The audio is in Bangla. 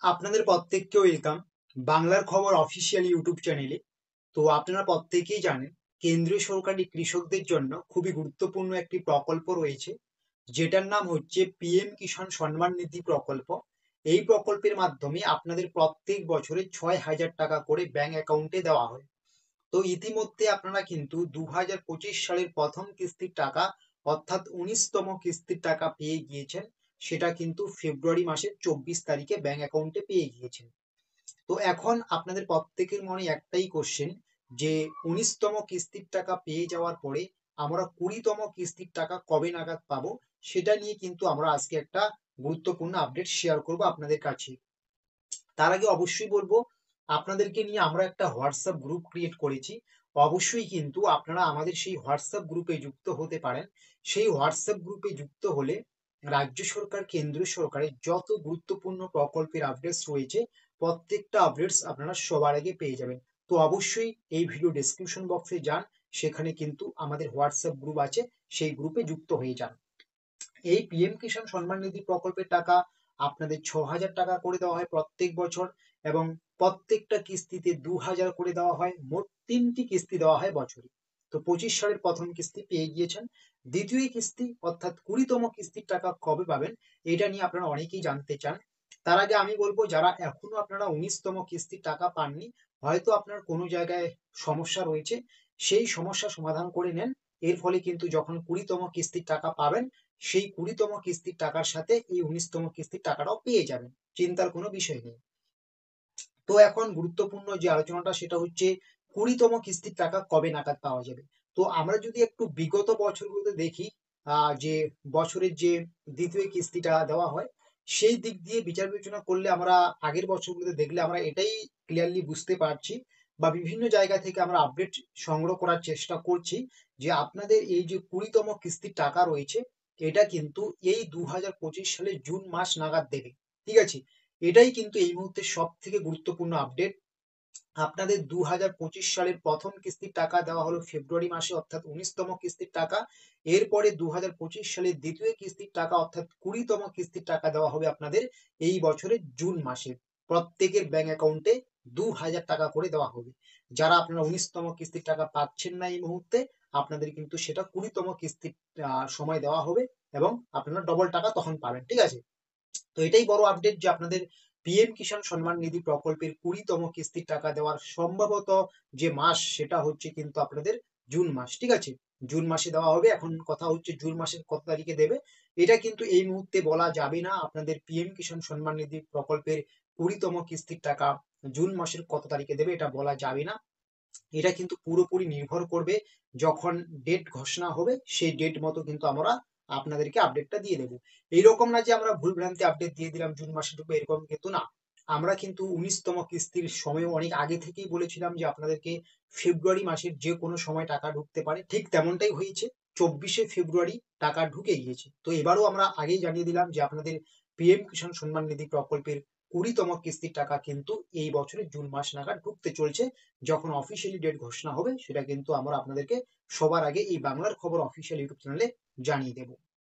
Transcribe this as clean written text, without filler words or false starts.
আপনাদের প্রত্যেককে ওয়েলকাম বাংলার খবর অফিসিয়াল ইউটিউব চ্যানেলে। তো আপনারা প্রত্যেকেই জানেন কেন্দ্রীয় সরকারি কৃষকদের জন্য খুবই গুরুত্বপূর্ণ একটি প্রকল্প রয়েছে, যেটার নাম হচ্ছে পিএম কিষাণ সম্মান নিধি প্রকল্প। এই প্রকল্পের মাধ্যমে আপনাদের প্রত্যেক বছরে 6,000 টাকা করে ব্যাংক অ্যাকাউন্টে দেওয়া হয়। তো ইতিমধ্যে আপনারা কিন্তু 2025 সালের প্রথম কিস্তির টাকা অর্থাৎ 19তম কিস্তির টাকা পেয়ে গিয়েছেন। সেটা কিন্তু ফেব্রুয়ারি মাসের 24 তারিখে ব্যাংক অ্যাকাউন্টে পেয়ে গিয়েছেন। তো এখন আপনাদের প্রত্যেকের মনে একটাই কোশ্চেন, যে 19তম কিস্তির টাকা পেয়ে যাওয়ার পরে আমরা 20তম কিস্তির টাকা কবে নাগাদ পাবো। সেটা নিয়ে কিন্তু আমরা আজকে একটা গুরুত্বপূর্ণ আপডেট শেয়ার করব আপনাদের কাছে। তার আগে অবশ্যই বলবো, আপনাদেরকে নিয়ে আমরা একটা হোয়াটসঅ্যাপ গ্রুপ ক্রিয়েট করেছি। অবশ্যই কিন্তু আপনারা আমাদের সেই হোয়াটসঅ্যাপ গ্রুপে যুক্ত হতে পারেন। সেই হোয়াটসঅ্যাপ গ্রুপে যুক্ত হলে রাজ্য সরকার কেন্দ্রীয় সরকারের যত গুরুত্বপূর্ণ প্রকল্পের আপডেটস রয়েছে, প্রত্যেকটা আপডেটস আপনারা সবার আগে পেয়ে যাবেন। তো অবশ্যই এই ভিডিও ডেসক্রিপশন বক্সে যান, সেখানে কিন্তু আমাদের হোয়াটসঅ্যাপ গ্রুপ আছে, সেই গ্রুপে যুক্ত হয়ে যান। এই পিএম কিষাণ সম্মান নিধি প্রকল্পের টাকা আপনাদের 6,000 টাকা করে দেওয়া হয় প্রত্যেক বছর, এবং প্রত্যেকটা কিস্তিতে 2,000 করে দেওয়া হয়। মোট 3টি কিস্তি দেওয়া হয় বছরে। তো 25 সালের প্রথম কিস্তি পেয়ে গিয়েছেন। দ্বিতীয় কিস্তি অর্থাৎ 20তম কিস্তির টাকা কবে পাবেন, এটা নিয়ে আপনারা অনেকেই জানতে চান। তার আগে আমি বলবো, যারা এখনো আপনারা 19তম কিস্তির টাকা পাননি, হয়তো আপনার কোনো জায়গায় সমস্যা রয়েছে, সেই সমস্যা সমাধান করে নেন। এর ফলে কিন্তু যখন 20তম কিস্তির টাকা পাবেন, সেই 20তম কিস্তির টাকার সাথে এই 19তম কিস্তির টাকাটাও পেয়ে যাবেন। চিন্তার কোনো বিষয় নেই। তো এখন গুরুত্বপূর্ণ যে আলোচনাটা সেটা হচ্ছে 20তম কিস্তির টাকা কবে নাগাদ পাওয়া যাবে। তো আমরা যদি একটু বিগত বছরগুলোতে দেখি, যে বছরের যে দ্বিতীয় কিস্তিটা দেওয়া হয়, সেই দিক দিয়ে বিচার বিবেচনা করলে আমরা আগের বছরগুলোতে দেখলে আমরা এটাই ক্লিয়ারলি বুঝতে পারছি, বা বিভিন্ন জায়গা থেকে আমরা আপডেট সংগ্রহ করার চেষ্টা করছি, যে আপনাদের এই যে 20তম কিস্তির টাকা রয়েছে, এটা কিন্তু এই 2025 সালে জুন মাস নাগাদ দেবে। ঠিক আছে, এটাই কিন্তু এই মুহূর্তে সব থেকে গুরুত্বপূর্ণ আপডেট। আপনাদের 2025 সালের প্রথম কিস্তির টাকা দেওয়া হলো ফেব্রুয়ারি মাসে, অর্থাৎ 19তম কিস্তির টাকা। এরপরে 2025 সালের দ্বিতীয় কিস্তির টাকা অর্থাৎ 20তম কিস্তির টাকা দেওয়া হবে আপনাদের এই বছরের জুন মাসে। প্রত্যেকের ব্যাংক অ্যাকাউন্টে 2,000 টাকা করে দেওয়া হবে। যারা আপনারা 19তম কিস্তির টাকা পাচ্ছেন না এই মুহূর্তে, আপনাদের কিন্তু সেটা 20তম কিস্তির সময় দেওয়া হবে, এবং আপনারা ডবল টাকা তখন পাবেন। ঠিক আছে, তো এটাই বড় আপডেট যে আপনাদের পিএম কিষাণ সম্মান নিধি প্রকল্পের 20তম কিস্তির টাকা দেওয়ার সম্ভবত যে মাস, সেটা হচ্ছে কিন্তু আপনাদের জুন মাস। ঠিক আছে, জুন মাসে দেওয়া হবে। এখন কথা হচ্ছে জুন মাসের কত তারিখে দেবে, এটা কিন্তু এই মুহূর্তে বলা যাবে না। আপনাদের পিএম কিষাণ সম্মান নিধি প্রকল্পের 20তম কিস্তির টাকা জুন মাসের কত তারিখে দেবে এটা বলা যাবে না। এটা কিন্তু পুরোপুরি নির্ভর করবে যখন ডেট ঘোষণা হবে, সেই ডেট মতো কিন্তু আমরা আপনাদেরকে আপডেটটা দিয়ে দেবো। এইরকম না যে আমরা ভুল ভ্রান্তি আপডেট দিয়ে দিলাম জুন মাসে ঢুকবে, এরকম কিন্তু না। আমরা কিন্তু 19তম কিস্তির সময় অনেক আগে থেকেই বলেছিলাম যে আপনাদেরকে ফেব্রুয়ারি মাসের যে কোনো সময় টাকা ঢুকতে পারে। ঠিক তেমনটাই হয়েছে, 24শে ফেব্রুয়ারি টাকা ঢুকে গিয়েছে। তো এবারও আমরা আগেই জানিয়ে দিলাম যে আপনাদের পিএম কিষাণ সম্মান নিধি প্রকল্পের 20তম কিস্তির টাকা কিন্তু এই বছরের জুন মাস নাগাদ ঢুকতে চলছে। যখন অফিসিয়ালি ডেট ঘোষণা হবে, সেটা কিন্তু আমরা আপনাদেরকে সবার আগে এই বাংলার খবর অফিসিয়াল ইউটিউব চ্যানেলে জানিয়ে দেবো।